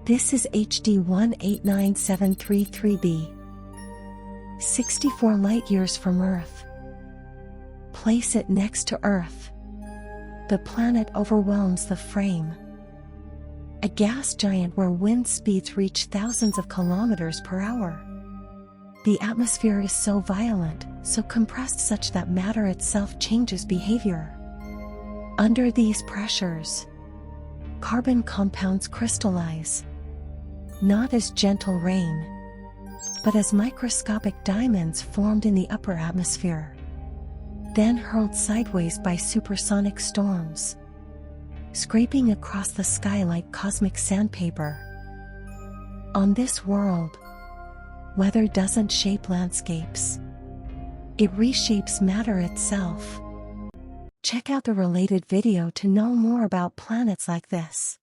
This is HD 189733b. 64 light-years from Earth. Place it next to Earth. The planet overwhelms the frame. A gas giant where wind speeds reach thousands of kilometers per hour. The atmosphere is so violent, so compressed such that matter itself changes behavior. Under these pressures, carbon compounds crystallize, not as gentle rain, but as microscopic diamonds formed in the upper atmosphere, then hurled sideways by supersonic storms, scraping across the sky like cosmic sandpaper. On this world, weather doesn't shape landscapes. It reshapes matter itself. Check out the related video to know more about planets like this.